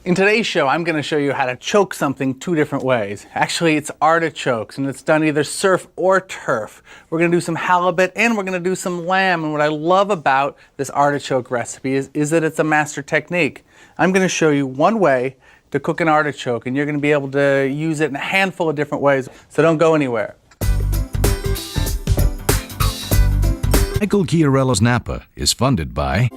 In today's show, I'm going to show you how to choke something two different ways. Actually, it's artichokes, and it's done either surf or turf. We're going to do some halibut, and we're going to do some lamb. And what I love about this artichoke recipe is that it's a master technique. I'm going to show you one way to cook an artichoke, and you're going to be able to use it in a handful of different ways. So don't go anywhere. Michael Chiarello's Napa is funded by...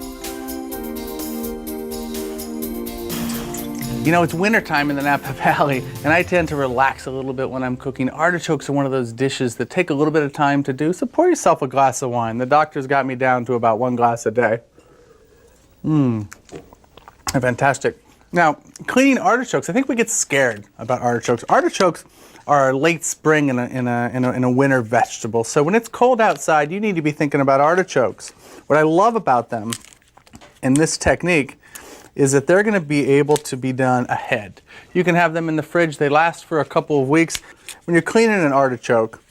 You know, it's wintertime in the Napa Valley, and I tend to relax a little bit when I'm cooking. Artichokes are one of those dishes that take a little bit of time to do, so pour yourself a glass of wine. The doctor's got me down to about 1 glass a day. Fantastic. Now, cleaning artichokes, I think we get scared about artichokes. Artichokes are late spring in a winter vegetable, so when it's cold outside, you need to be thinking about artichokes. What I love about them in this technique is that they're going to be able to be done ahead. You can have them in the fridge. They last for a couple of weeks. When you're cleaning an artichoke,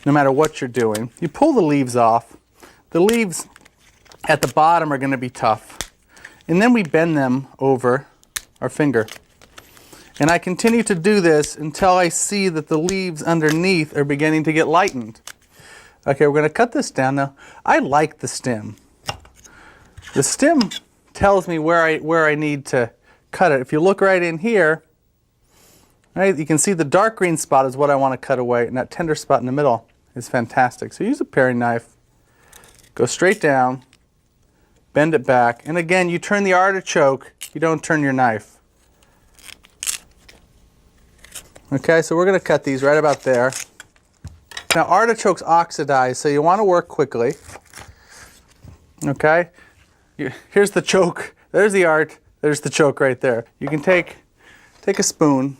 no matter what you're doing, you pull the leaves off. The leaves at the bottom are going to be tough. And then we bend them over our finger. And I continue to do this until I see that the leaves underneath are beginning to get lightened. Okay, we're going to cut this down now. I like the stem. The stem tells me where I need to cut it. If you look right in here, right, you can see the dark green spot is what I want to cut away, and that tender spot in the middle is fantastic. So use a paring knife, go straight down, bend it back, and again, you turn the artichoke, you don't turn your knife. Okay, so we're going to cut these right about there. Now artichokes oxidize, so you want to work quickly. Okay? Here's the choke, there's the art, there's the choke right there. You can take a spoon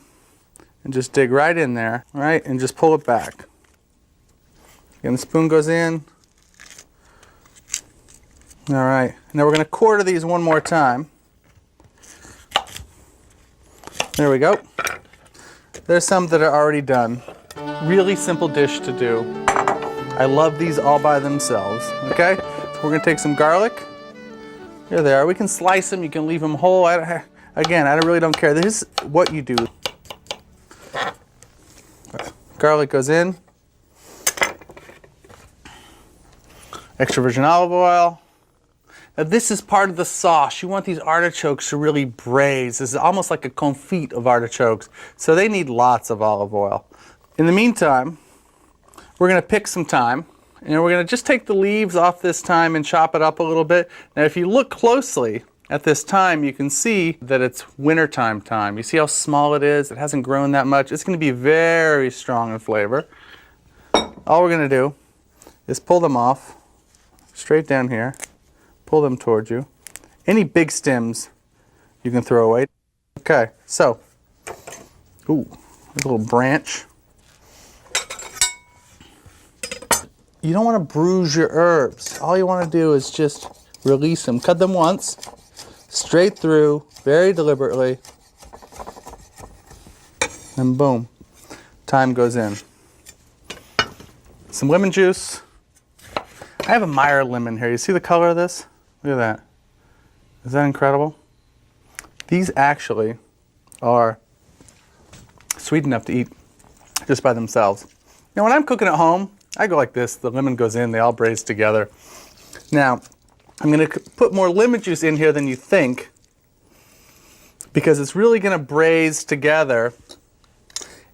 and just dig right in there, right, and just pull it back. And the spoon goes in. All right, now we're going to quarter these one more time. There we go. There's some that are already done. Really simple dish to do. I love these all by themselves, okay? So we're going to take some garlic. Here they are. We can slice them. You can leave them whole. Again, I really don't care. This is what you do. Garlic goes in. Extra virgin olive oil. Now this is part of the sauce. You want these artichokes to really braise. This is almost like a confit of artichokes. So they need lots of olive oil. In the meantime, we're going to pick some thyme. And we're going to just take the leaves off this thyme and chop it up a little bit. Now if you look closely at this thyme, you can see that it's wintertime thyme. You see how small it is? It hasn't grown that much. It's going to be very strong in flavor. All we're going to do is pull them off, straight down here, pull them towards you. Any big stems you can throw away. Okay, so, ooh, there's a little branch. You don't want to bruise your herbs. All you want to do is just release them. Cut them once, straight through, very deliberately, and boom, thyme goes in. Some lemon juice. I have a Meyer lemon here. You see the color of this? Look at that. Is that incredible? These actually are sweet enough to eat just by themselves. Now when I'm cooking at home, I go like this, the lemon goes in, they all braise together. Now, I'm going to put more lemon juice in here than you think because it's really going to braise together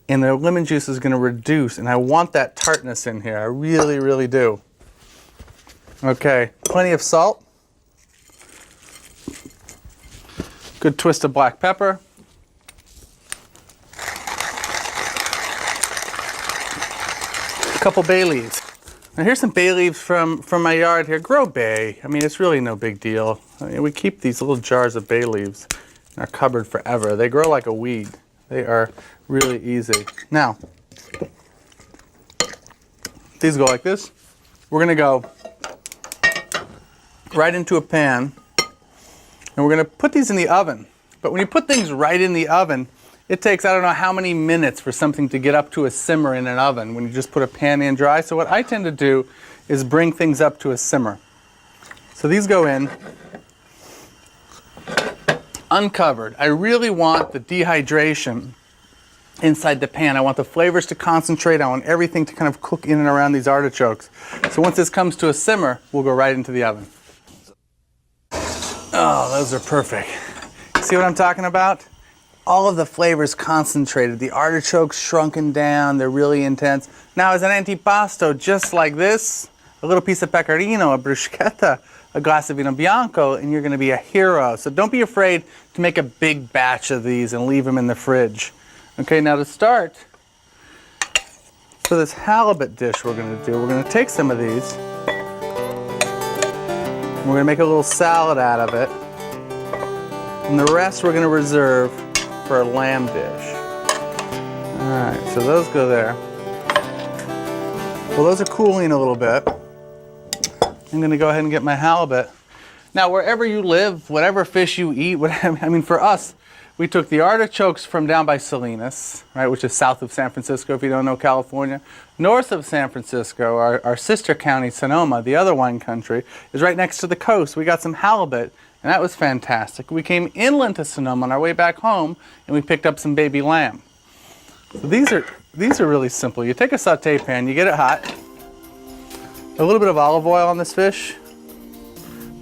and the lemon juice is going to reduce, and I want that tartness in here. I really, really do. Okay, plenty of salt. Good twist of black pepper. Couple bay leaves. Now here's some bay leaves from my yard here. Grow bay. I mean, it's really no big deal. I mean, we keep these little jars of bay leaves in our cupboard forever. They grow like a weed. They are really easy. Now, these go like this. We're gonna go right into a pan and we're gonna put these in the oven. But when you put things right in the oven, it takes, I don't know how many minutes for something to get up to a simmer in an oven when you just put a pan in dry. So what I tend to do is bring things up to a simmer. So these go in uncovered. I really want the dehydration inside the pan. I want the flavors to concentrate. I want everything to kind of cook in and around these artichokes. So once this comes to a simmer, we'll go right into the oven. Oh, those are perfect. See what I'm talking about? All of the flavors concentrated. The artichokes shrunken down. They're really intense. Now as an antipasto, just like this, a little piece of pecorino, a bruschetta, a glass of vino bianco, and you're going to be a hero. So don't be afraid to make a big batch of these and leave them in the fridge. Okay, now to start, for this halibut dish we're going to do, we're going to take some of these, and we're going to make a little salad out of it, and the rest we're going to reserve for a lamb dish. Alright, so those go there. Well, those are cooling a little bit. I'm going to go ahead and get my halibut. Now, wherever you live, whatever fish you eat, I mean, for us, we took the artichokes from down by Salinas, right, which is south of San Francisco, if you don't know California. North of San Francisco, our sister county, Sonoma, the other wine country, is right next to the coast. We got some halibut, and that was fantastic. We came inland to Sonoma on our way back home, and we picked up some baby lamb. So these are really simple. You take a saute pan, you get it hot, a little bit of olive oil on this fish,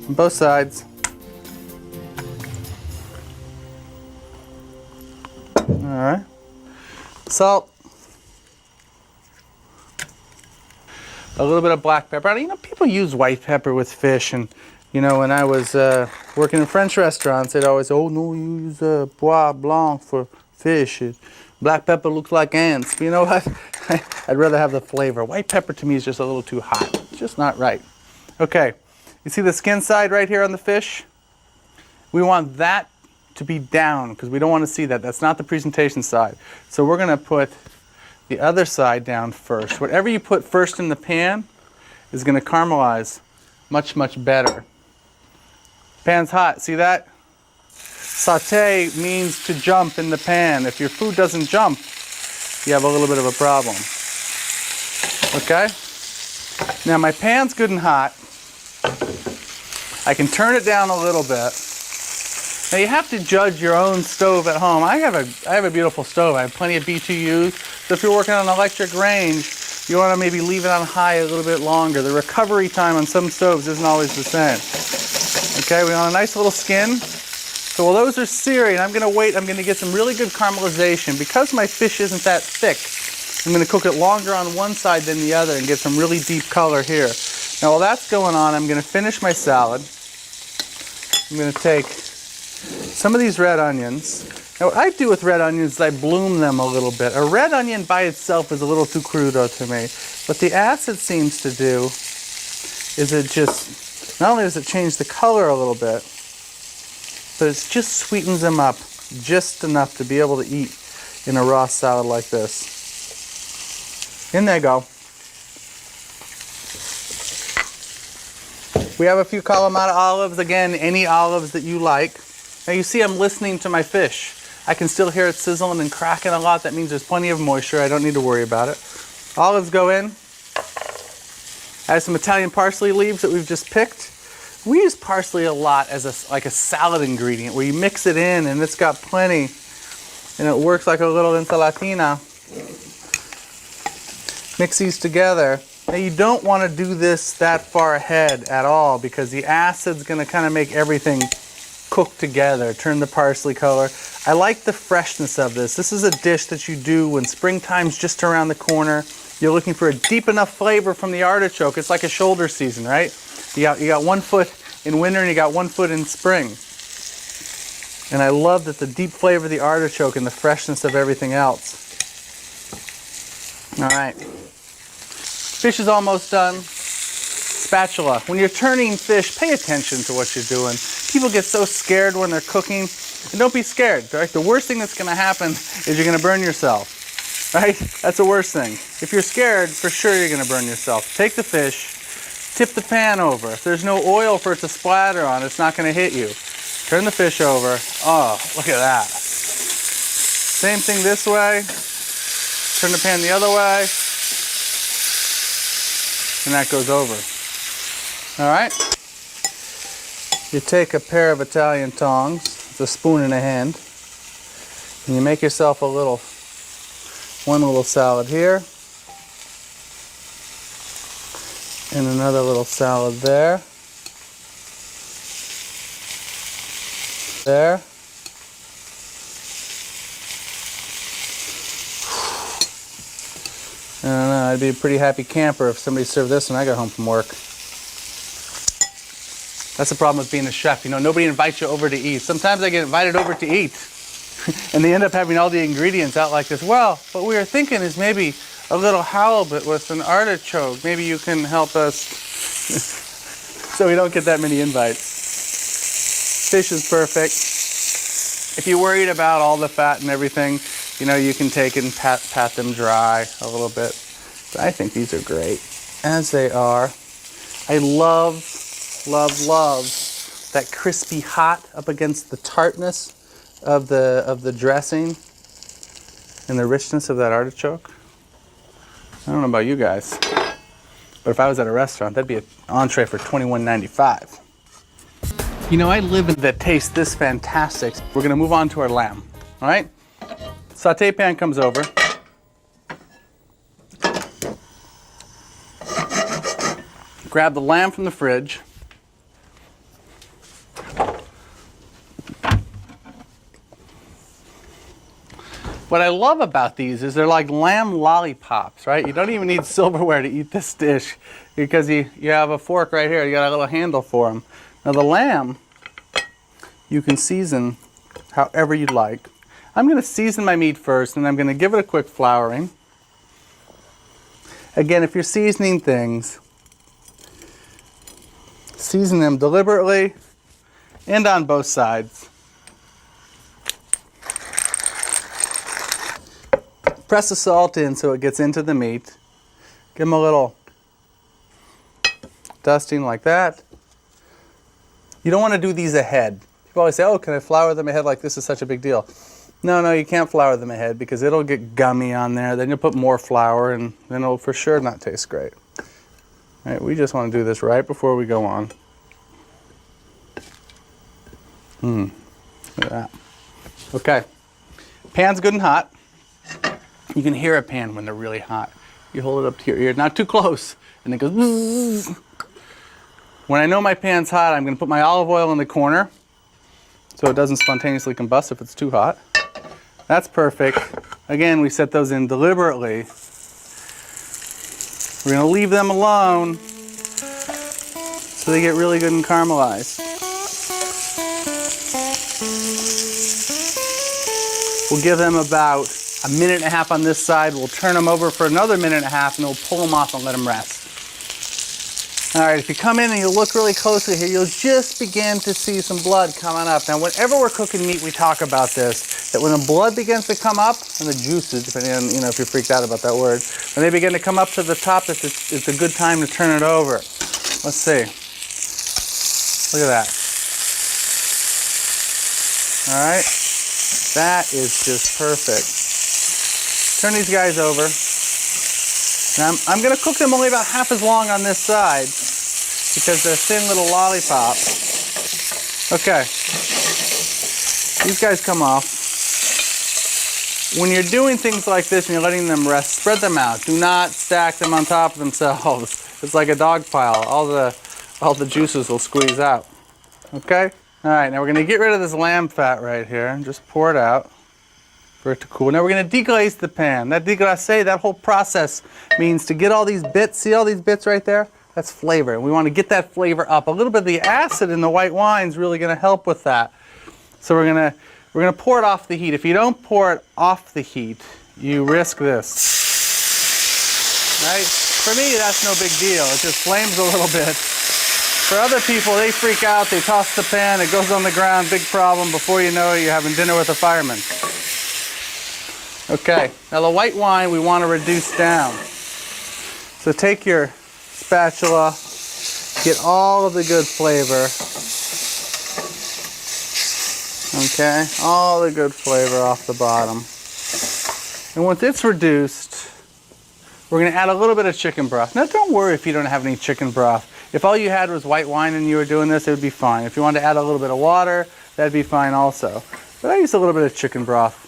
on both sides. Alright. Salt. A little bit of black pepper. You know, people use white pepper with fish, and you know, when I was working in French restaurants, they'd always say, oh no, you use pois blanc for fish. Black pepper looks like ants. But you know what? I'd rather have the flavor. White pepper to me is just a little too hot. It's just not right. Okay, you see the skin side right here on the fish? We want that to be down because we don't want to see that. That's not the presentation side. So we're going to put the other side down first. Whatever you put first in the pan is going to caramelize much, much better. Pan's hot. See that? Sauté means to jump in the pan. If your food doesn't jump, you have a little bit of a problem. Okay? Now my pan's good and hot. I can turn it down a little bit. Now you have to judge your own stove at home. I have a beautiful stove. I have plenty of BTUs. So if you're working on an electric range, you want to maybe leave it on high a little bit longer. The recovery time on some stoves isn't always the same. Okay, we want a nice little skin. So while those are searing, I'm going to wait. I'm going to get some really good caramelization. Because my fish isn't that thick, I'm going to cook it longer on one side than the other and get some really deep color here. Now while that's going on, I'm going to finish my salad. I'm going to take some of these red onions. Now what I do with red onions is I bloom them a little bit. A red onion by itself is a little too crudo to me. What the acid seems to do is it just, not only does it change the color a little bit, but it just sweetens them up just enough to be able to eat in a raw salad like this. In they go. We have a few Kalamata olives. Again, any olives that you like. Now you see I'm listening to my fish. I can still hear it sizzling and cracking a lot. That means there's plenty of moisture. I don't need to worry about it. Olives go in. I have some Italian parsley leaves that we've just picked. We use parsley a lot as like a salad ingredient where you mix it in and it's got plenty and it works like a little ensalatina. Mix these together. Now you don't want to do this that far ahead at all because the acid's going to kind of make everything cook together, turn the parsley color. I like the freshness of this. This is a dish that you do when springtime's just around the corner. You're looking for a deep enough flavor from the artichoke. It's like a shoulder season, right? You got 1 foot in winter and you got 1 foot in spring. And I love that the deep flavor of the artichoke and the freshness of everything else. All right. Fish is almost done. Spatula. When you're turning fish, pay attention to what you're doing. People get so scared when they're cooking. And don't be scared, right? The worst thing that's going to happen is you're going to burn yourself, right? That's the worst thing. If you're scared, for sure you're going to burn yourself. Take the fish, tip the pan over. If there's no oil for it to splatter on, it's not going to hit you. Turn the fish over. Oh, look at that. Same thing this way. Turn the pan the other way. And that goes over. All right. You take a pair of Italian tongs. a spoon in a hand. And you make yourself one little salad here. And another little salad there. There. I don't know, I'd be a pretty happy camper if somebody served this when I got home from work. That's the problem with being a chef. You know, nobody invites you over to eat. Sometimes I get invited over to eat, and they end up having all the ingredients out like this. Well, what we were thinking is maybe a little halibut with an artichoke. Maybe you can help us. So we don't get that many invites. Fish is perfect. If you're worried about all the fat and everything, you know, you can take it and pat them dry a little bit. But I think these are great, as they are. I love that crispy hot up against the tartness of the dressing and the richness of that artichoke. I don't know about you guys, but if I was at a restaurant, that'd be an entree for $21.95. You know, I live in that tastes this fantastic. We're gonna move on to our lamb, all right? Saute pan comes over. Grab the lamb from the fridge. What I love about these is they're like lamb lollipops, right? You don't even need silverware to eat this dish because you have a fork right here. You got a little handle for them. Now the lamb, you can season however you'd like. I'm going to season my meat first, and I'm going to give it a quick flouring. Again, if you're seasoning things, season them deliberately and on both sides. Press the salt in so it gets into the meat. Give them a little dusting like that. You don't want to do these ahead. People always say, oh, can I flour them ahead like this is such a big deal? No, you can't flour them ahead because it'll get gummy on there. Then you'll put more flour and then it'll for sure not taste great. All right, we just want to do this right before we go on. Look at that. Okay, pan's good and hot. You can hear a pan when they're really hot. You hold it up to your ear, not too close, and it goes bzzz. When I know my pan's hot, I'm going to put my olive oil in the corner so it doesn't spontaneously combust if it's too hot. That's perfect. Again, we set those in deliberately. We're going to leave them alone so they get really good and caramelized. We'll give them about a minute and a half on this side. We'll turn them over for another minute and a half, and we'll pull them off and let them rest. All right, if you come in and you look really closely here, you'll just begin to see some blood coming up. Now, whenever we're cooking meat, we talk about this, that when the blood begins to come up, and the juices, depending on, you know, if you're freaked out about that word, when they begin to come up to the top, it's a good time to turn it over. Let's see. Look at that. All right, that is just perfect. Turn these guys over. Now I'm going to cook them only about half as long on this side because they're thin little lollipops. Okay. These guys come off. When you're doing things like this and you're letting them rest, spread them out. Do not stack them on top of themselves. It's like a dog pile. All the juices will squeeze out. Okay? All right, now we're going to get rid of this lamb fat right here and just pour it out for it to cool. Now we're going to deglaze the pan. That deglaze, that whole process means to get all these bits, see all these bits right there? That's flavor. And we want to get that flavor up. A little bit of the acid in the white wine is really going to help with that. So we're going to pour it off the heat. If you don't pour it off the heat, you risk this. Right? For me, that's no big deal. It just flames a little bit. For other people, they freak out, they toss the pan, it goes on the ground, big problem. Before you know it, you're having dinner with a fireman. Okay, now the white wine we want to reduce down. So take your spatula, get all of the good flavor. Okay, all the good flavor off the bottom. And once it's reduced, we're going to add a little bit of chicken broth. Now don't worry if you don't have any chicken broth. If all you had was white wine and you were doing this, it would be fine. If you want to add a little bit of water, that'd be fine also. But I use a little bit of chicken broth.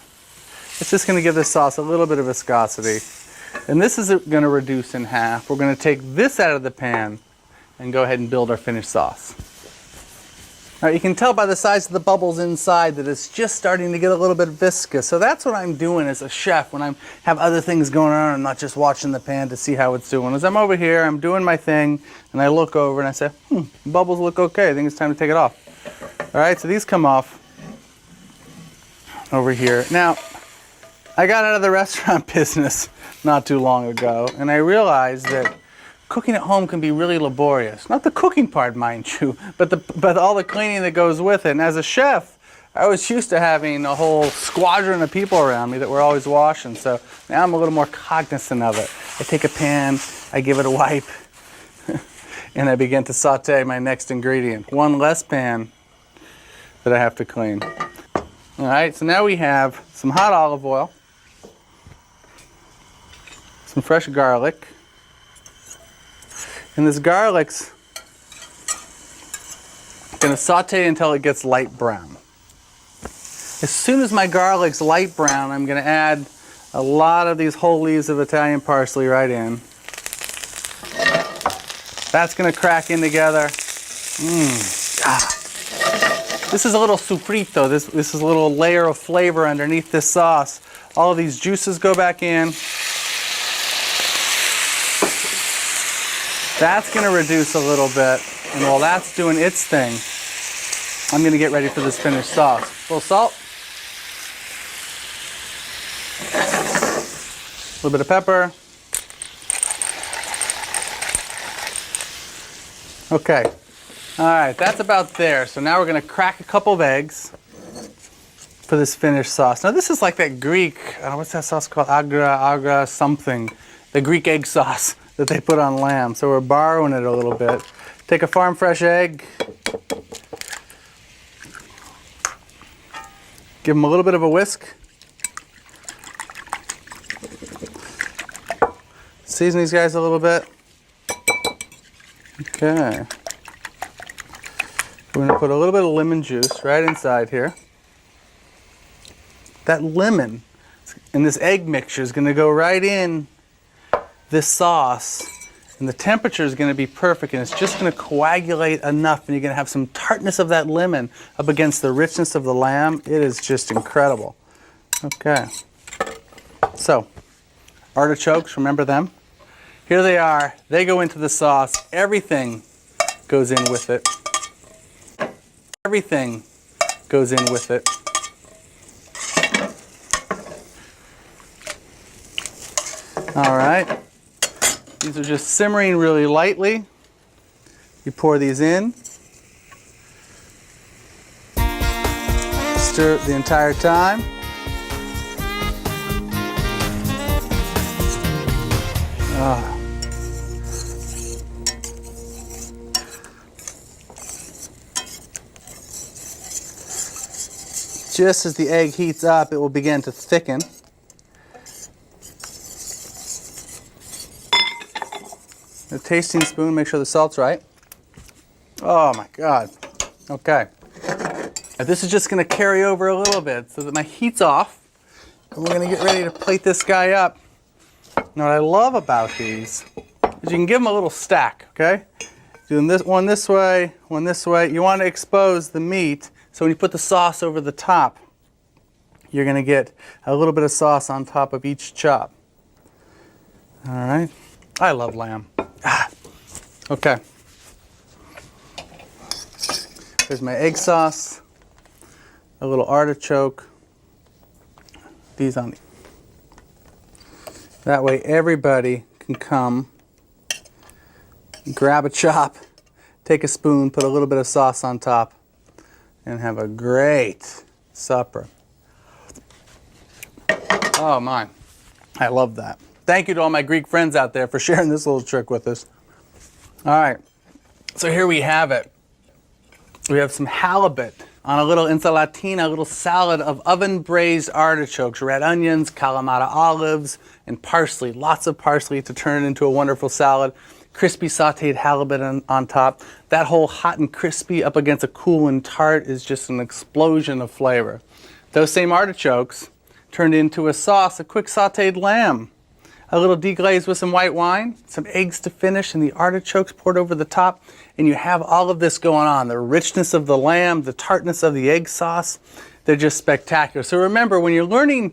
It's just going to give this sauce a little bit of viscosity. And this is going to reduce in half. We're going to take this out of the pan and go ahead and build our finished sauce. All right, you can tell by the size of the bubbles inside that it's just starting to get a little bit viscous. So that's what I'm doing as a chef when I have other things going on. I'm not just watching the pan to see how it's doing. As I'm over here, I'm doing my thing, and I look over and I say, bubbles look okay. I think it's time to take it off. All right, so these come off over here. Now, I got out of the restaurant business not too long ago, and I realized that cooking at home can be really laborious. Not the cooking part, mind you, but all the cleaning that goes with it. And as a chef, I was used to having a whole squadron of people around me that were always washing. So now I'm a little more cognizant of it. I take a pan, I give it a wipe, and I begin to saute my next ingredient. One less pan that I have to clean. All right, so now we have some hot olive oil, some fresh garlic. And this garlic's going to saute until it gets light brown. As soon as my garlic's light brown, I'm going to add a lot of these whole leaves of Italian parsley right in. That's going to crack in together. This is a little sofrito. This is a little layer of flavor underneath this sauce. All of these juices go back in. That's going to reduce a little bit, and while that's doing its thing, I'm going to get ready for this finished sauce. A little salt, a little bit of pepper. Okay, all right, that's about there. So now we're going to crack a couple of eggs for this finished sauce. Now this is like that Greek, what's that sauce called? Agra something, the Greek egg sauce that they put on lamb. So we're borrowing it a little bit. Take a farm fresh egg. Give them a little bit of a whisk. Season these guys a little bit. Okay. We're gonna put a little bit of lemon juice right inside here. That lemon and this egg mixture is gonna go right in this sauce, and the temperature is going to be perfect, and it's just going to coagulate enough, and you're going to have some tartness of that lemon up against the richness of the lamb. It is just incredible. Okay, so artichokes, remember them? Here they are. They go into the sauce. Everything goes in with it. Everything goes in with it. All right. These are just simmering really lightly. You pour these in. Stir it the entire time. Just as the egg heats up, it will begin to thicken. A tasting spoon, make sure the salt's right. Oh my God. Okay. Now this is just going to carry over a little bit so that my heat's off. And we're going to get ready to plate this guy up. Now what I love about these is you can give them a little stack, okay? Doing this one this way, one this way. You want to expose the meat, so when you put the sauce over the top, you're going to get a little bit of sauce on top of each chop. All right. I love lamb. Okay. Here's my egg sauce, a little artichoke. These on. That way everybody can come, grab a chop, take a spoon, put a little bit of sauce on top, and have a great supper. Oh my, I love that. Thank you to all my Greek friends out there for sharing this little trick with us. All right, so here we have it. We have some halibut on a little insalatina, a little salad of oven-braised artichokes, red onions, Kalamata olives, and parsley. Lots of parsley to turn it into a wonderful salad. crispy sauteed halibut on top. That whole hot and crispy up against a cool and tart is just an explosion of flavor. Those same artichokes turned into a sauce, a quick sauteed lamb. A little deglaze with some white wine, some eggs to finish, and the artichokes poured over the top, and you have all of this going on. The richness of the lamb, the tartness of the egg sauce, they're just spectacular. So remember, when you're learning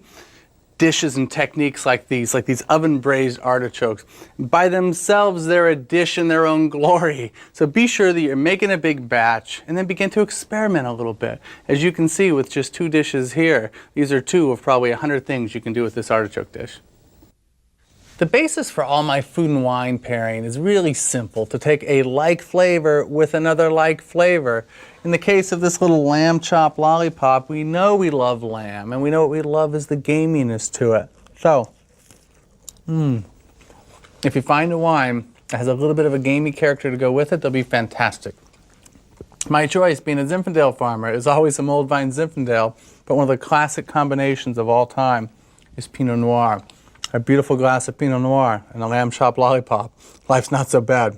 dishes and techniques like these oven braised artichokes, by themselves they're a dish in their own glory. So be sure that you're making a big batch and then begin to experiment a little bit. As you can see with just 2 dishes here, these are 2 of probably 100 things you can do with this artichoke dish. The basis for all my food and wine pairing is really simple, to take a like flavor with another like flavor. In the case of this little lamb chop lollipop, we know we love lamb, and we know what we love is the gaminess to it. So, if you find a wine that has a little bit of a gamey character to go with it, they'll be fantastic. My choice, being a Zinfandel farmer, is always a mulled vine Zinfandel, but one of the classic combinations of all time is Pinot Noir. A beautiful glass of Pinot Noir and a lamb chop lollipop. Life's not so bad.